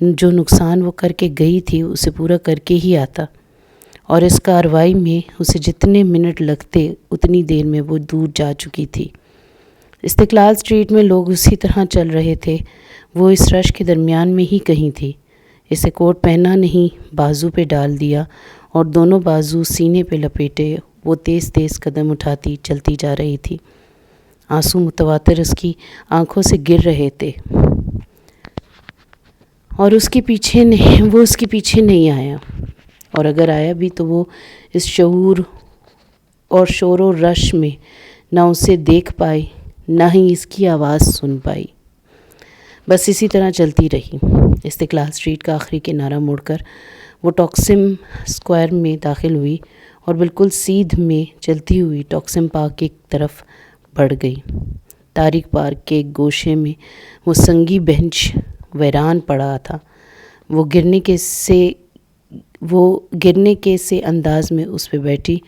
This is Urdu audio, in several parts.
جو نقصان وہ کر کے گئی تھی اسے پورا کر کے ہی آتا، اور اس کارروائی میں اسے جتنے منٹ لگتے اتنی دیر میں وہ دور جا چکی تھی۔ استقلال اسٹریٹ میں لوگ اسی طرح چل رہے تھے، وہ اس رش کے درمیان میں ہی کہیں تھی۔ اسے کوٹ پہنا نہیں، بازو پہ ڈال دیا اور دونوں بازو سینے پہ لپیٹے وہ تیز تیز قدم اٹھاتی چلتی جا رہی تھی۔ آنسو متواتر اس کی آنکھوں سے گر رہے تھے، اور وہ اس کے پیچھے نہیں آیا، اور اگر آیا بھی تو وہ اس شعور اور شور و رش میں نہ اسے دیکھ پائی نہ ہی اس کی آواز سن پائی۔ بس اسی طرح چلتی رہی۔ استقلال اسٹریٹ کا آخری کنارہ مڑ کر وہ ٹاکسم اسکوائر میں داخل ہوئی اور بالکل سیدھ میں چلتی ہوئی ٹاکسم پارک کی طرف بڑھ گئی۔ تاریک پارک کے ایک گوشے میں وہ سنگی بینچ ویران پڑا تھا۔ وہ گرنے کے سے انداز میں اس پہ بیٹھی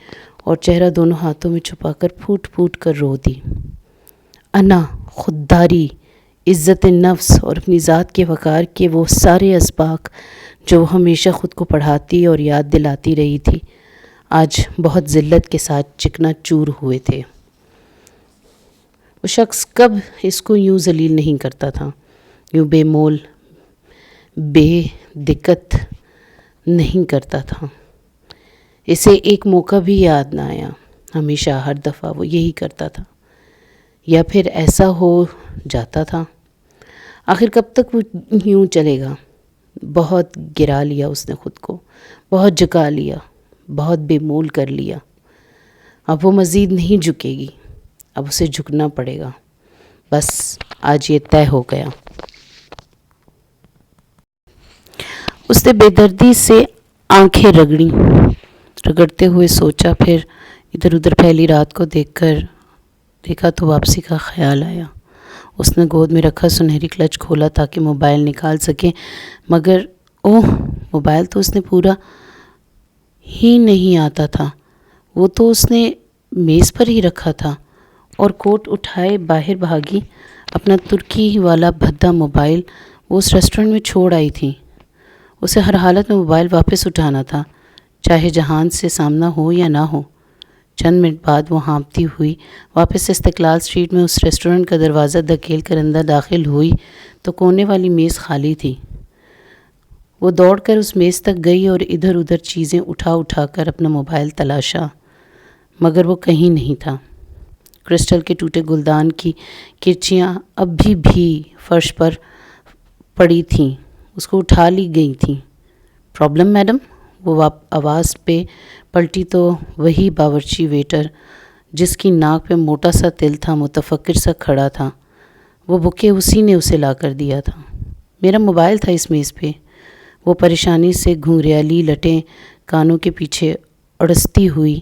اور چہرہ دونوں ہاتھوں میں چھپا کر پھوٹ پھوٹ کر رو دی۔ انا، خودداری، عزت نفس اور اپنی ذات کے وقار کے وہ سارے اسباق جو وہ ہمیشہ خود کو پڑھاتی اور یاد دلاتی رہی تھی، آج بہت ذلت کے ساتھ چکنا چور ہوئے تھے۔ وہ شخص کب اس کو یوں ذلیل نہیں کرتا تھا، یوں بے مول بے دقت نہیں کرتا تھا۔ اسے ایک موقع بھی یاد نہ آیا، ہمیشہ ہر دفعہ وہ یہی کرتا تھا، یا پھر ایسا ہو جاتا تھا۔ آخر کب تک وہ یوں چلے گا؟ بہت گرا لیا اس نے خود کو، بہت جھکا لیا، بہت بے مول کر لیا۔ اب وہ مزید نہیں جھکے گی، اب اسے جھکنا پڑے گا۔ بس آج یہ طے ہو گیا۔ اس نے بے دردی سے آنکھیں رگڑتے ہوئے سوچا، پھر ادھر ادھر پھیلی رات کو دیکھا تو واپسی کا خیال آیا۔ اس نے گود میں رکھا سنہری کلچ کھولا تاکہ موبائل نکال سکے، مگر موبائل تو اس نے پورا ہی نہیں آتا تھا، وہ تو اس نے میز پر ہی رکھا تھا، اور کوٹ اٹھائے باہر بھاگی۔ اپنا ترکی والا بھدا موبائل وہ اس ریسٹورنٹ میں چھوڑ آئی تھی۔ اسے ہر حالت میں موبائل واپس اٹھانا تھا، چاہے جہان سے سامنا ہو یا نہ ہو۔ چند منٹ بعد وہ ہانپتی ہوئی واپس استقلال اسٹریٹ میں اس ریسٹورنٹ کا دروازہ دھکیل کر اندر داخل ہوئی تو کونے والی میز خالی تھی۔ وہ دوڑ کر اس میز تک گئی اور ادھر ادھر چیزیں اٹھا کر اپنا موبائل تلاشا، مگر وہ کہیں نہیں تھا۔ کرسٹل کے ٹوٹے گلدان کی کرچیاں اب بھی فرش پر پڑی تھیں، اس کو اٹھا لی گئی تھیں۔ Problem madam? وہ آواز پہ پلٹی تو وہی باورچی ویٹر جس کی ناک پہ موٹا سا تل تھا متفکر سا کھڑا تھا۔ وہ بکے اسی نے اسے لا کر دیا تھا۔ میرا موبائل تھا اس میز پہ۔ وہ پریشانی سے گھنگریالی لٹیں کانوں کے پیچھے اڑستی ہوئی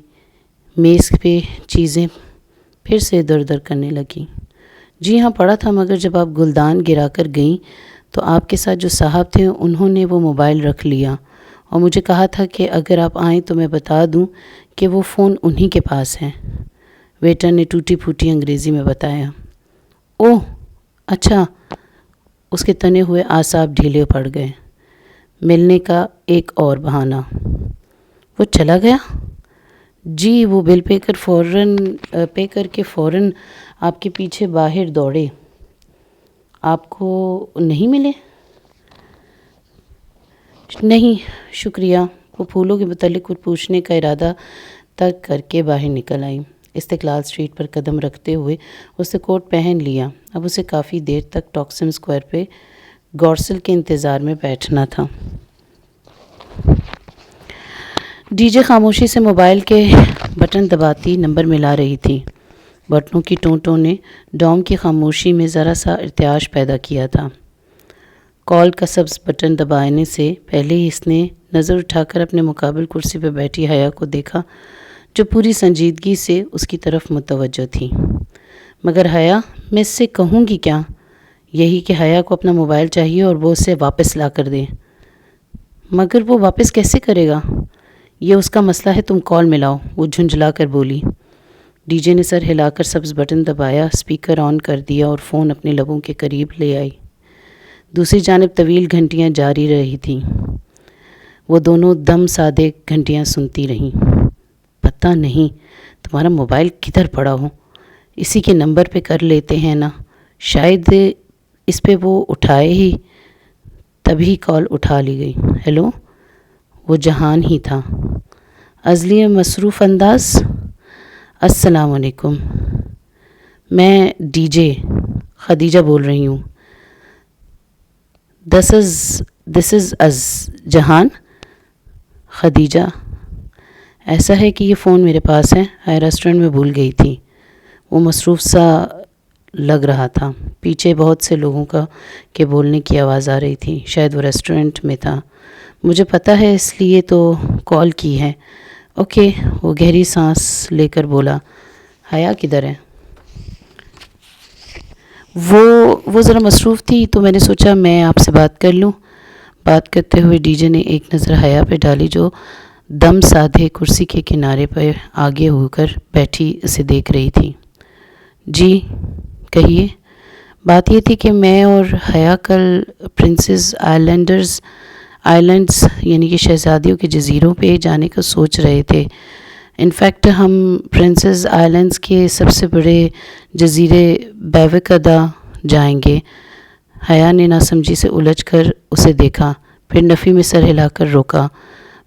میز پہ چیزیں پھر سے ادھر ادھر کرنے لگی۔ جی ہاں پڑا تھا، مگر جب آپ گلدان گرا کر گئیں تو آپ کے ساتھ جو صاحب تھے انہوں نے وہ موبائل رکھ لیا اور مجھے کہا تھا کہ اگر آپ آئیں تو میں بتا دوں کہ وہ فون انہی کے پاس ہے، ویٹر نے ٹوٹی پھوٹی انگریزی میں بتایا۔ اوہ اچھا، اس کے تنے ہوئے اعصاب ڈھیلے پڑ گئے۔ ملنے کا ایک اور بہانہ۔ وہ چلا گیا؟ جی، وہ بل پے کر کے فوراً آپ کے پیچھے باہر دوڑے۔ آپ کو نہیں ملے؟ نہیں شکریہ۔ وہ پھولوں کے متعلق کچھ پوچھنے کا ارادہ تک کر کے باہر نکل آئی۔ استقلال اسٹریٹ پر قدم رکھتے ہوئے اس نے کوٹ پہن لیا۔ اب اسے کافی دیر تک ٹاکسم اسکوائر پہ گورسل کے انتظار میں بیٹھنا تھا۔ ڈی جے خاموشی سے موبائل کے بٹن دباتی نمبر ملا رہی تھی۔ بٹنوں کی ٹوں نے ڈوم کی خاموشی میں ذرا سا ارتعاش پیدا کیا تھا۔ کال کا سبز بٹن دبانے سے پہلے ہی اس نے نظر اٹھا کر اپنے مقابل کرسی پہ بیٹھی حیا کو دیکھا، جو پوری سنجیدگی سے اس کی طرف متوجہ تھی۔ مگر حیا، میں اس سے کہوں گی کیا؟ یہی کہ حیا کو اپنا موبائل چاہیے اور وہ اسے واپس لا کر دے۔ مگر وہ واپس کیسے کرے گا؟ یہ اس کا مسئلہ ہے، تم کال ملاؤ، وہ جھنجھلا کر بولی۔ ڈی جے نے سر ہلا کر سبز بٹن دبایا، اسپیکر آن کر دیا اور فون اپنے لبوں کے قریب لے آئی۔ دوسری جانب طویل گھنٹیاں جاری رہی تھیں. وہ دونوں دم سادے گھنٹیاں سنتی رہیں. پتہ نہیں تمہارا موبائل کدھر پڑا ہو، اسی کے نمبر پہ کر لیتے ہیں نا. شاید اس پہ وہ اٹھائے ہی. تبھی کال اٹھا لی گئی. ہیلو. وہ جہان ہی تھا. عضلیہ مصروف انداز. السلام علیکم، میں ڈی جے خدیجہ بول رہی ہوں. دس از از جہان. خدیجہ. ایسا ہے کہ یہ فون میرے پاس ہے، ریسٹورنٹ میں بھول گئی تھی. وہ مصروف سا لگ رہا تھا. پیچھے بہت سے لوگوں کے بولنے کی آواز آ رہی تھی. شاید وہ ریسٹورنٹ میں تھا. مجھے پتہ ہے، اس لیے تو کال کی ہے. اوکے. وہ گہری سانس لے کر بولا. حیا کدھر ہے؟ وہ ذرا مصروف تھی تو میں نے سوچا میں آپ سے بات کر لوں. بات کرتے ہوئے ڈی جے نے ایک نظر حیا پہ ڈالی جو دم سادھے کرسی کے کنارے پر آگے ہو کر بیٹھی اسے دیکھ رہی تھی. جی کہیے. بات یہ تھی کہ میں اور حیا کل پرنسز آئلینڈز یعنی کہ شہزادیوں کے جزیروں پہ جانے کا سوچ رہے تھے. انفیکٹ ہم پرنسز آئلینڈز کے سب سے بڑے جزیرے بیویکادا جائیں گے. حیا نے ناسمجھی سے الجھ کر اسے دیکھا، پھر نفی میں سر ہلا کر روکا،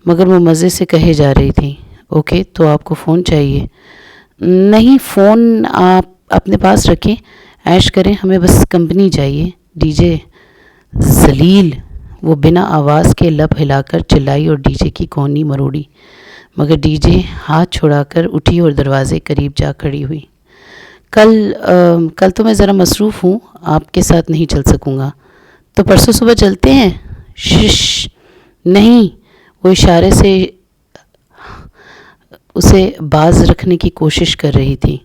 مگر وہ مزے سے کہے جا رہی تھی. اوکے تو آپ کو فون چاہیے؟ نہیں، فون آپ اپنے پاس رکھیں، عیش کریں، ہمیں بس کمپنی چاہیے. ڈی جے ذلیل. وہ بنا آواز کے لب ہلا کر چلائی اور ڈی جے کی کونی مروڑی، مگر ڈی جے ہاتھ چھڑا کر اٹھی اور دروازے قریب جا کھڑی ہوئی. کل تو میں ذرا مصروف ہوں، آپ کے ساتھ نہیں چل سکوں گا. تو پرسوں صبح چلتے ہیں. شش نہیں. وہ اشارے سے اسے باز رکھنے کی کوشش کر رہی تھی.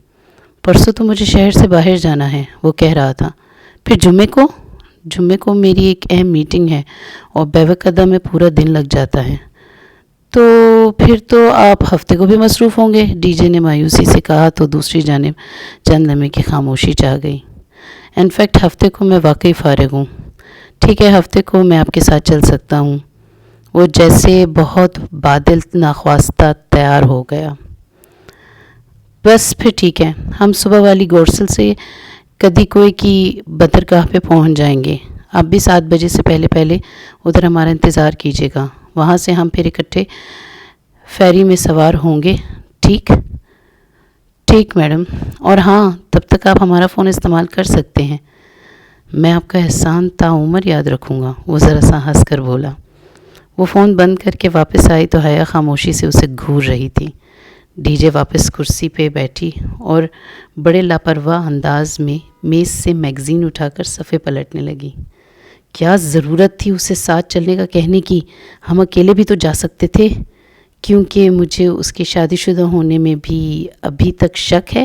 پرسوں تو مجھے شہر سے باہر جانا ہے، وہ کہہ رہا تھا. پھر جمعے کو میری ایک اہم میٹنگ ہے اور بیویکادا میں پورا دن لگ جاتا ہے. تو پھر تو آپ ہفتے کو بھی مصروف ہوں گے، ڈی جے نے مایوسی سے کہا تو دوسری جانب چند لمحے کی خاموشی چھا گئی. انفیکٹ ہفتے کو میں واقعی فارغ ہوں. ٹھیک ہے، ہفتے کو میں آپ کے ساتھ چل سکتا ہوں. وہ جیسے بہت بادل ناخواستہ تیار ہو گیا. بس پھر ٹھیک ہے، ہم صبح والی گورسل سے کدی کوئی کی بندرگاہ پہ پہنچ جائیں گے. آپ بھی 7 بجے سے پہلے ادھر ہمارا انتظار کیجیے گا. وہاں سے ہم پھر اکٹھے فیری میں سوار ہوں گے. ٹھیک میڈم. اور ہاں، تب تک آپ ہمارا فون استعمال کر سکتے ہیں. میں آپ کا احسان تا عمر یاد رکھوں گا، وہ ذرا سا ہنس کر بولا. وہ فون بند کر کے واپس آئی تو حیا خاموشی سے اسے گھور رہی تھی. ڈی جے واپس کرسی پہ بیٹھی اور بڑے لاپرواہ انداز میں میز سے میگزین اٹھا کر صفحے پلٹنے لگی. کیا ضرورت تھی اسے ساتھ چلنے کا کہنے کی؟ ہم اکیلے بھی تو جا سکتے تھے. کیونکہ مجھے اس کے شادی شدہ ہونے میں بھی ابھی تک شک ہے.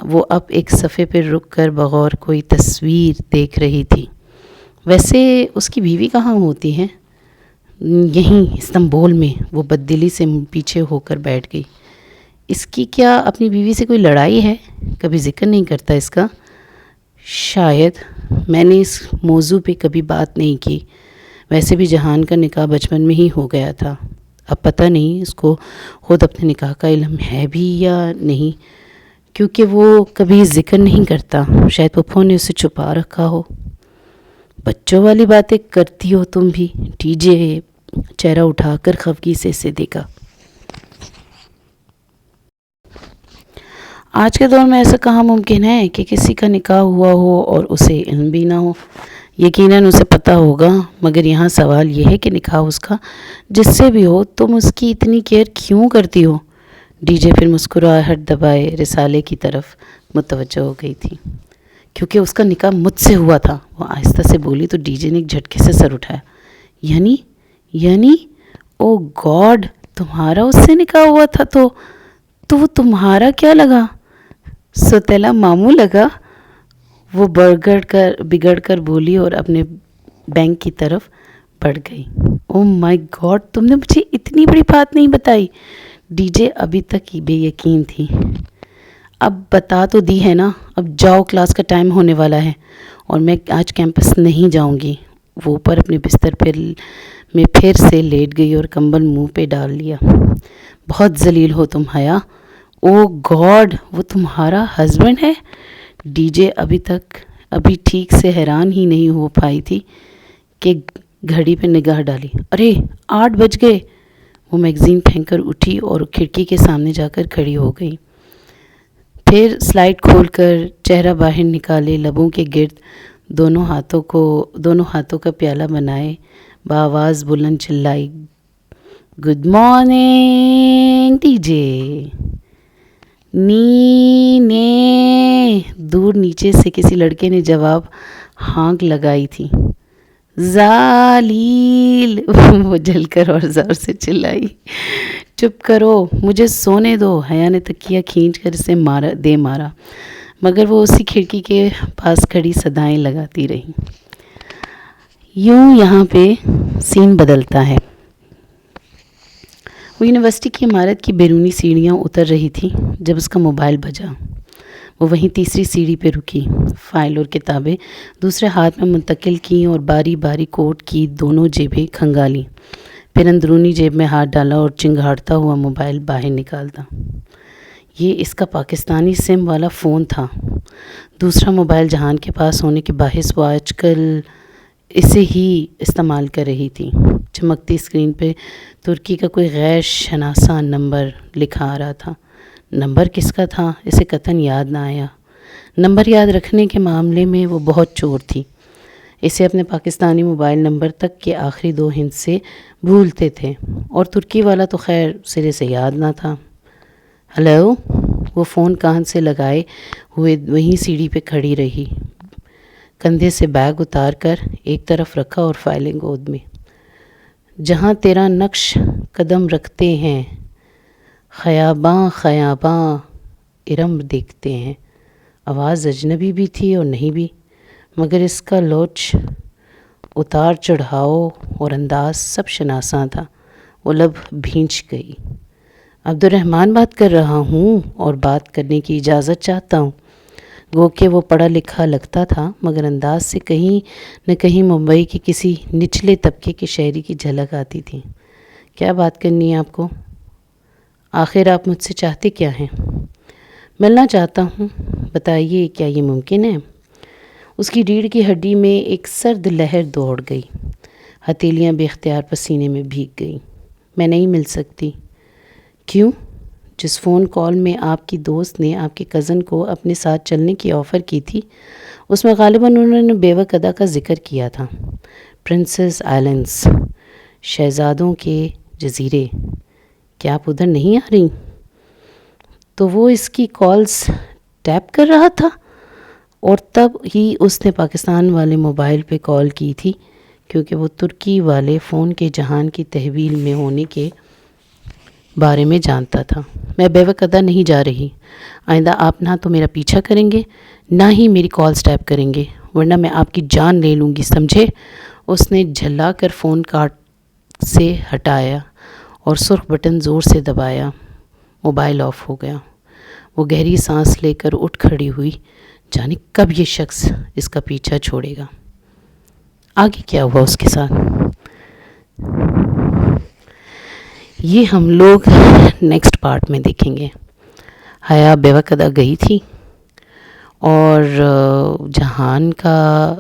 وہ اب ایک صفحے پر رک کر بغور کوئی تصویر دیکھ رہی تھی. ویسے اس کی بیوی کہاں ہوتی ہے؟ یہیں استنبول میں. وہ بددلی سے پیچھے ہو کر بیٹھ گئی. اس کی کیا اپنی بیوی سے کوئی لڑائی ہے؟ کبھی ذکر نہیں کرتا اس کا. شاید میں نے اس موضوع پہ کبھی بات نہیں کی. ویسے بھی جہان کا نکاح بچپن میں ہی ہو گیا تھا. اب پتہ نہیں اس کو خود اپنے نکاح کا علم ہے بھی یا نہیں، کیونکہ وہ کبھی ذکر نہیں کرتا. شاید پپھو نے اسے چھپا رکھا ہو. بچوں والی باتیں کرتی ہو تم بھی. ڈی جے چہرہ اٹھا کر خفگی سے اسے دیکھا. آج کے دور میں ایسا کہاں ممکن ہے کہ کسی کا نکاح ہوا ہو اور اسے علم بھی نہ ہو. یقیناً اسے پتہ ہوگا، مگر یہاں سوال یہ ہے کہ نکاح اس کا جس سے بھی ہو تم اس کی اتنی کیئر کیوں کرتی ہو؟ ڈی جے پھر مسکراہٹ دبائے رسالے کی طرف متوجہ ہو گئی تھی. کیونکہ اس کا نکاح مجھ سے ہوا تھا، وہ آہستہ سے بولی تو ڈی جے نے ایک جھٹکے سے سر اٹھایا. یعنی او گاڈ، تمہارا اس سے نکاح ہوا تھا تو وہ تمہارا کیا لگا؟ سوتیلا ماموں لگا. وہ بگڑ کر بولی اور اپنے بینک کی طرف بڑھ گئی. او مائی گاڈ، تم نے مجھے اتنی بڑی بات نہیں بتائی. ڈی جے ابھی تک بے یقین تھی. اب بتا تو دی ہے نا. اب جاؤ، کلاس کا ٹائم ہونے والا ہے اور میں آج کیمپس نہیں جاؤں گی. وہ اوپر اپنے بستر میں پھر سے لیٹ گئی اور کمبل منہ پہ ڈال لیا. بہت ذلیل ہو تم حیا. او گاڈ، وہ تمہارا ہسبینڈ ہے؟ ڈی جے ابھی ٹھیک سے حیران ہی نہیں ہو پائی تھی کہ گھڑی پہ نگاہ ڈالی. ارے 8 بج گئے. وہ میگزین پھینک کر اٹھی اور کھڑکی کے سامنے جا کر کھڑی ہو گئی. پھر سلائڈ کھول کر چہرہ باہر نکالے، لبوں کے گرد دونوں ہاتھوں کا پیالہ بنائے، بآواز بلند چلائی، گڈ مارننگ ڈی جے. دور نیچے سے کسی لڑکے نے جواب ہانک لگائی تھی. ذلیل، وہ جل کر اور زور سے چلائی. چپ کرو، مجھے سونے دو. حیا نے تکیہ کھینچ کر اسے مارا، مگر وہ اسی کھڑکی کے پاس کھڑی صدائیں لگاتی رہی. یوں یہاں پہ سین بدلتا ہے. وہ یونیورسٹی کی عمارت کی بیرونی سیڑھیاں اتر رہی تھی جب اس کا موبائل بجا. وہ وہیں تیسری سیڑھی پہ رکی، فائل اور کتابیں دوسرے ہاتھ میں منتقل کیں اور باری باری کوٹ کی دونوں جیبیں کھنگالیں. پھر اندرونی جیب میں ہاتھ ڈالا اور چنگھاڑتا ہوا موبائل باہر نکالتا. یہ اس کا پاکستانی سم والا فون تھا. دوسرا موبائل جہان کے پاس ہونے کے باعث وہ آج کل اسے ہی استعمال کر رہی تھی. چمکتی اسکرین پہ ترکی کا کوئی غیر شناسا نمبر لکھا آ رہا تھا. نمبر کس کا تھا اسے قطعاً یاد نہ آیا. نمبر یاد رکھنے کے معاملے میں وہ بہت چور تھی. اسے اپنے پاکستانی موبائل نمبر تک کے آخری 2 ہند سے بھولتے تھے، اور ترکی والا تو خیر سرے سے یاد نہ تھا. ہلو. وہ فون کان سے لگائے ہوئے وہیں سیڑھی پہ کھڑی رہی، کندھے سے بیگ اتار کر ایک طرف رکھا اور فائلیں گود میں. جہاں تیرا نقش قدم رکھتے ہیں، خیاباں خیاباں ارم دیکھتے ہیں. آواز اجنبی بھی تھی اور نہیں بھی، مگر اس کا لوچ، اتار چڑھاؤ اور انداز سب شناساں تھا. وہ لب بھینچ گئی. عبد الرحمن بات کر رہا ہوں اور بات کرنے کی اجازت چاہتا ہوں. گو کہ وہ پڑھا لکھا لگتا تھا، مگر انداز سے کہیں نہ کہیں ممبئی کے کسی نچلے طبقے کے شہری کی جھلک آتی تھی. کیا بات کرنی ہے آپ کو؟ آخر آپ مجھ سے چاہتے کیا ہیں؟ ملنا چاہتا ہوں. بتائیے، کیا یہ ممکن ہے؟ اس کی ریڑھ کی ہڈی میں ایک سرد لہر دوڑ گئی. ہتھیلیاں بے اختیار پسینے میں بھیگ گئیں. میں نہیں مل سکتی. کیوں؟ جس فون کال میں آپ کی دوست نے آپ کے کزن کو اپنے ساتھ چلنے کی آفر کی تھی، اس میں غالباً انہوں نے بیوہ قدا کا ذکر کیا تھا. پرنسس آئلینڈز، شہزادوں کے جزیرے. کیا آپ ادھر نہیں آ رہی؟ تو وہ اس کی کالز ٹیپ کر رہا تھا، اور تب ہی اس نے پاکستان والے موبائل پہ کال کی تھی، کیونکہ وہ ترکی والے فون کے جہان کی تحویل میں ہونے کے بارے میں جانتا تھا. میں بیوہ قدا نہیں جا رہی. آئندہ آپ نہ تو میرا پیچھا کریں گے، نہ ہی میری کالز ٹیپ کریں گے، ورنہ میں آپ کی جان لے لوں گی، سمجھے؟ اس نے جھلا کر فون کارٹ سے ہٹایا اور سرخ بٹن زور سے دبایا. موبائل آف ہو گیا. وہ گہری سانس لے کر اٹھ کھڑی ہوئی. جانے کب یہ شخص اس کا پیچھا چھوڑے گا. آگے کیا ہوا اس کے ساتھ، یہ ہم لوگ نیکسٹ پارٹ میں دیکھیں گے. حیا بیوہ قدا گئی تھی اور جہان کا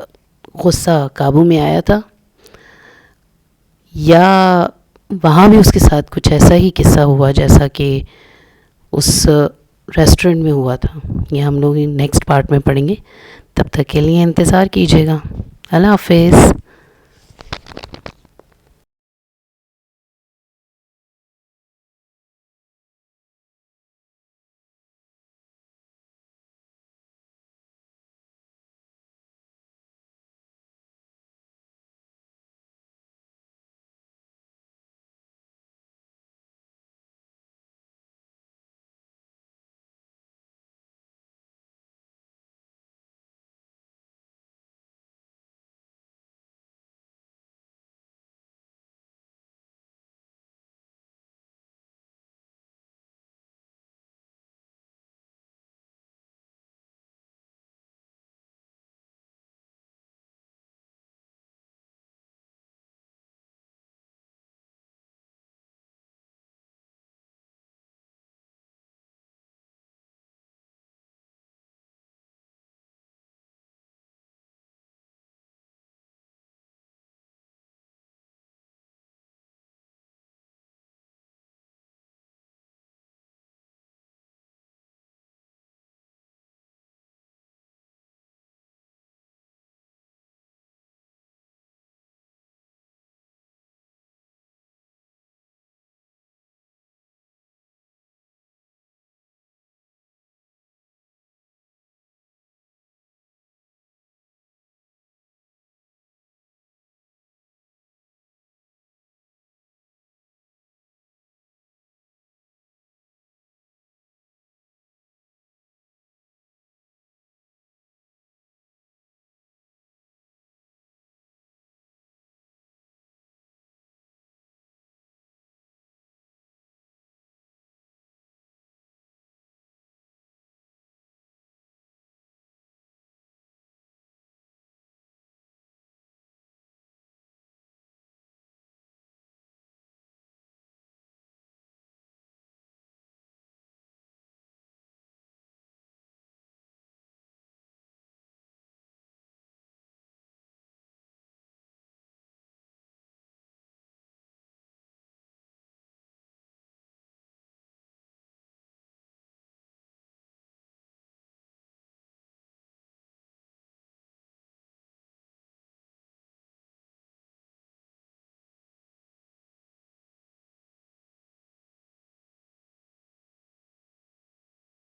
غصہ قابو میں آیا تھا، یا وہاں بھی اس کے ساتھ کچھ ایسا ہی قصہ ہوا جیسا کہ اس ریسٹورنٹ میں ہوا تھا. یہ ہم لوگ نیکسٹ پارٹ میں پڑھیں گے. تب تک کے لیے انتظار کیجیے گا. اللہ حافظ.